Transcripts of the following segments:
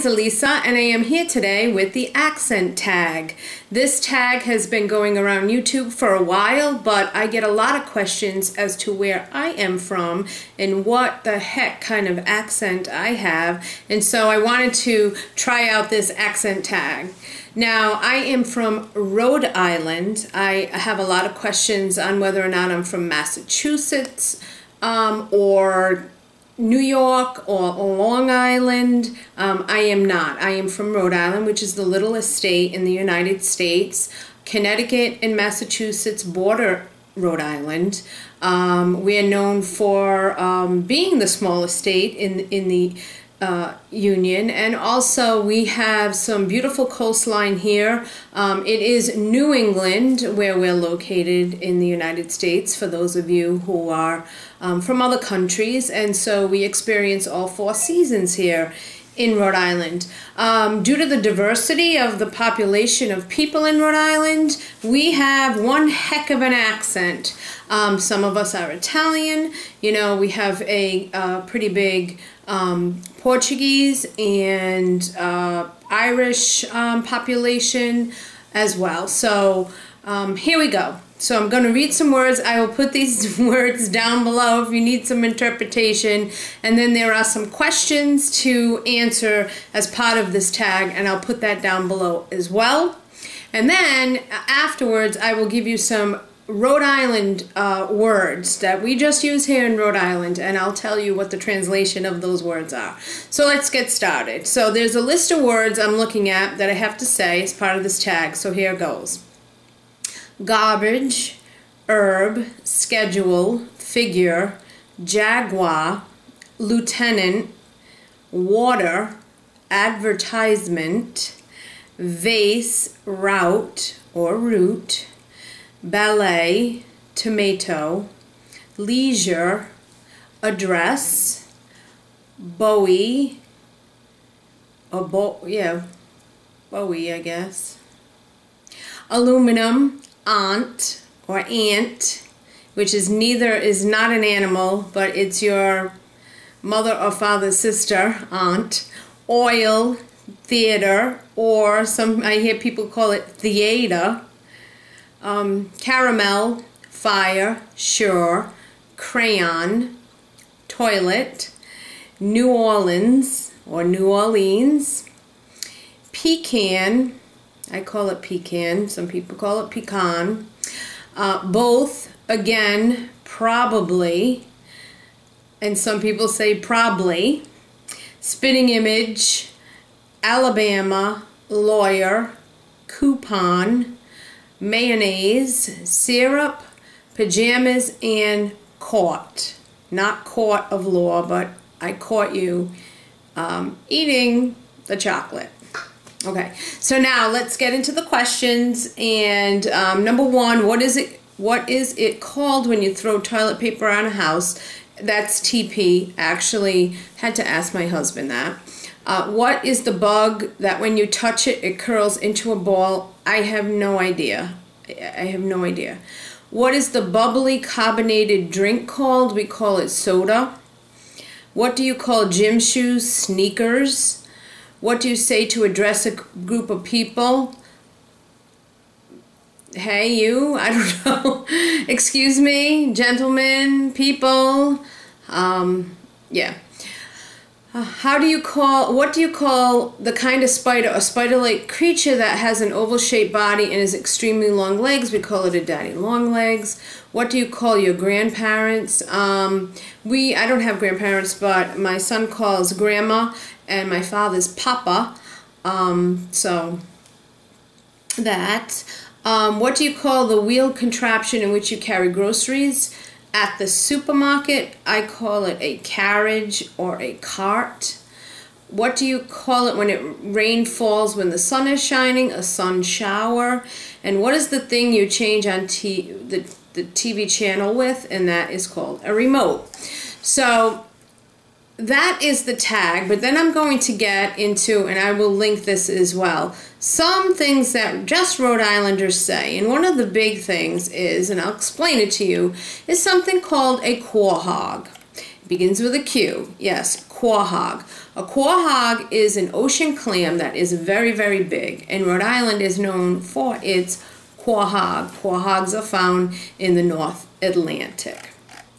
is Elisa, and I am here today with the accent tag. This tag has been going around YouTube for a while, but I get a lot of questions as to where I am from and what the heck kind of accent I have, and so I wanted to try out this accent tag. Now, I am from Rhode Island. I have a lot of questions on whether or not I'm from Massachusetts or New York or Long Island. I am not. I am from Rhode Island, which is the littlest state in the United States. Connecticut and Massachusetts border Rhode Island. We are known for being the smallest state in the Union, and also we have some beautiful coastline here. It is New England where we're located in the United States, for those of you who are from other countries, and so we experience all 4 seasons here in Rhode Island. Due to the diversity of the population of people in Rhode Island, we have one heck of an accent. Some of us are Italian. You know, we have a pretty big Portuguese and Irish population as well. So here we go. So I'm going to read some words. I will put these words down below if you need some interpretation. And then there are some questions to answer as part of this tag, and I'll put that down below as well. And then afterwards, I will give you some Rhode Island words that we just use here in Rhode Island, and I'll tell you what the translation of those words are. So let's get started. So there's a list of words I'm looking at that I have to say as part of this tag, so here goes. Garbage, herb, schedule, figure, jaguar, lieutenant, water, advertisement, vase, route or route, ballet, tomato, leisure, address, Bowie, Bowie, I guess, aluminum, aunt or aunt, which is not an animal, but it's your mother or father's sister, aunt, oil, theater, or I hear people call it theater, caramel, fire, sure, crayon, toilet, New Orleans or New Orleans, pecan, I call it pecan, some people call it pecan, both, again, probably, and some people say probably, spitting image, Alabama, lawyer, coupon, mayonnaise, syrup, pajamas, and caught. Not court of law, but I caught you eating the chocolate. Okay, so now let's get into the questions. And number 1, what is it called when you throw toilet paper on a house? That's TP. Actually, had to ask my husband that. What is the bug that when you touch it, it curls into a ball? I have no idea. I have no idea. What is the bubbly carbonated drink called? We call it soda. What do you call gym shoes? Sneakers. What do you say to address a group of people? Hey, you? I don't know. Excuse me, gentlemen, people. Yeah. What do you call the kind of spider, a spider-like creature that has an oval-shaped body and is extremely long legs? We call it a daddy long legs. What do you call your grandparents? I don't have grandparents, but my son calls grandma and my father's papa. So that. What do you call the wheeled contraption in which you carry groceries? At the supermarket, I call it a carriage or a cart. What do you call it when rain falls when the sun is shining? A sun shower. And what is the thing you change on the TV channel with? And that is called a remote. So that is the tag, but then I'm going to get into, and I will link this as well, some things that just Rhode Islanders say. And one of the big things is, and I'll explain it to you, is something called a quahog. Begins with a Q. Yes, quahog. A quahog is an ocean clam that is very, very big, and Rhode Island is known for its quahog. Quahogs are found in the North Atlantic.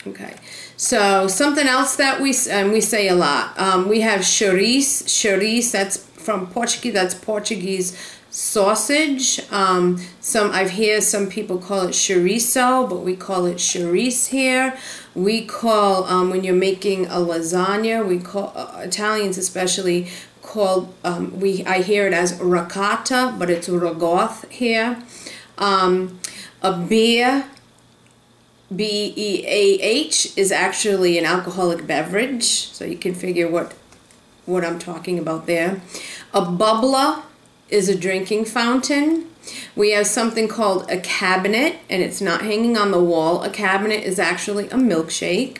Okay, so something else that we say a lot. We have chouriço. Chouriço, that's from Portuguese. That's Portuguese sausage. I hear some people call it chorizo, but we call it chouriço here. We call when you're making a lasagna, we call Italians especially called I hear it as ricotta, but it's ragoth here. A beer, B-E-A-H, is actually an alcoholic beverage, so you can figure what I'm talking about there. A bubbler is a drinking fountain. We have something called a cabinet, and it's not hanging on the wall. A cabinet is actually a milkshake.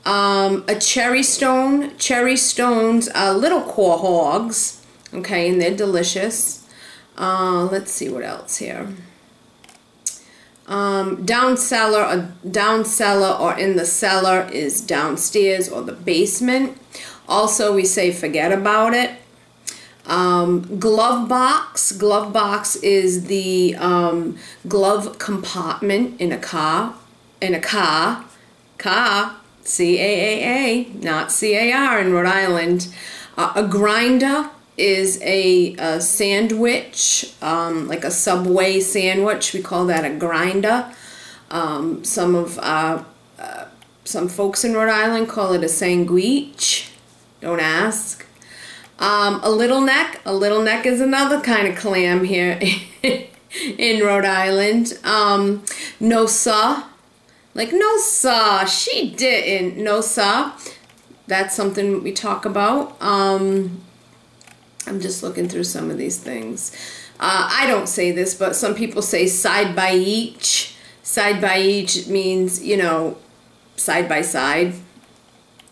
A cherry stone. Cherry stones are little quahogs, okay, and they're delicious. Let's see what else here. Down cellar or in the cellar is downstairs or the basement. Also, we say forget about it. Glove box. Glove box is the glove compartment in a car. Car. C-A-A-A, not C-A-R in Rhode Island. A grinder is a sandwich, like a Subway sandwich. We call that a grinder. Some folks in Rhode Island call it a sandwich. Don't ask. A little neck. A little neck is another kind of clam here in Rhode Island. No sir. Like, no sir, she didn't. No sir. That's something we talk about. I'm just looking through some of these things. I don't say this, but some people say side by each. Side by each means, you know, side by side.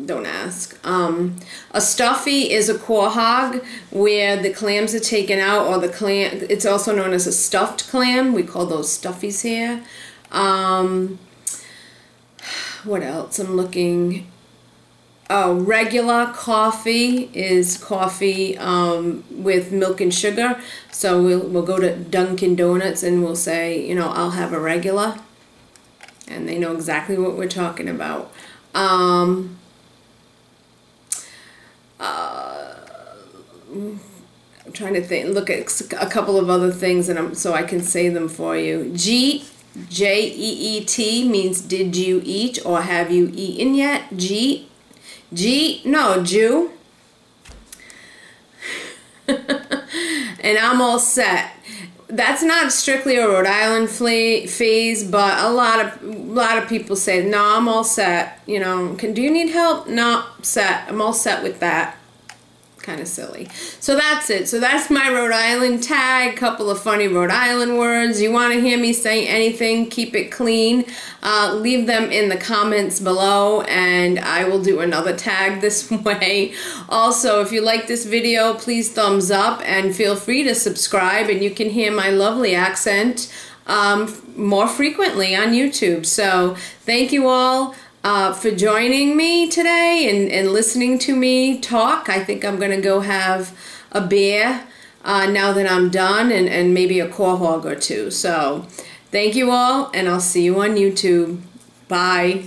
Don't ask. A stuffy is a quahog where the clams are taken out, or the clam, it's also known as a stuffed clam. We call those stuffies here. What else? I'm looking. Oh, regular coffee is coffee with milk and sugar. So we'll go to Dunkin' Donuts and we'll say, you know, I'll have a regular. And they know exactly what we're talking about. I'm trying to think, look at a couple of other things and so I can say them for you. Jeet, J-E-E-T, means did you eat or have you eaten yet? Jeet. No, Jew. And I'm all set. That's not strictly a Rhode Island phase, but a lot of people say, no, I'm all set. You know, do you need help? No, set. I'm all set with that. Kind of silly. So that's it. So that's my Rhode Island tag. Couple of funny Rhode Island words. You want to hear me say anything, keep it clean, leave them in the comments below and I will do another tag this way. Also, if you like this video, please thumbs up and feel free to subscribe, and you can hear my lovely accent more frequently on YouTube. So thank you all for joining me today and listening to me talk. I think I'm going to go have a beer now that I'm done, and maybe a quahog or two. So thank you all, and I'll see you on YouTube. Bye.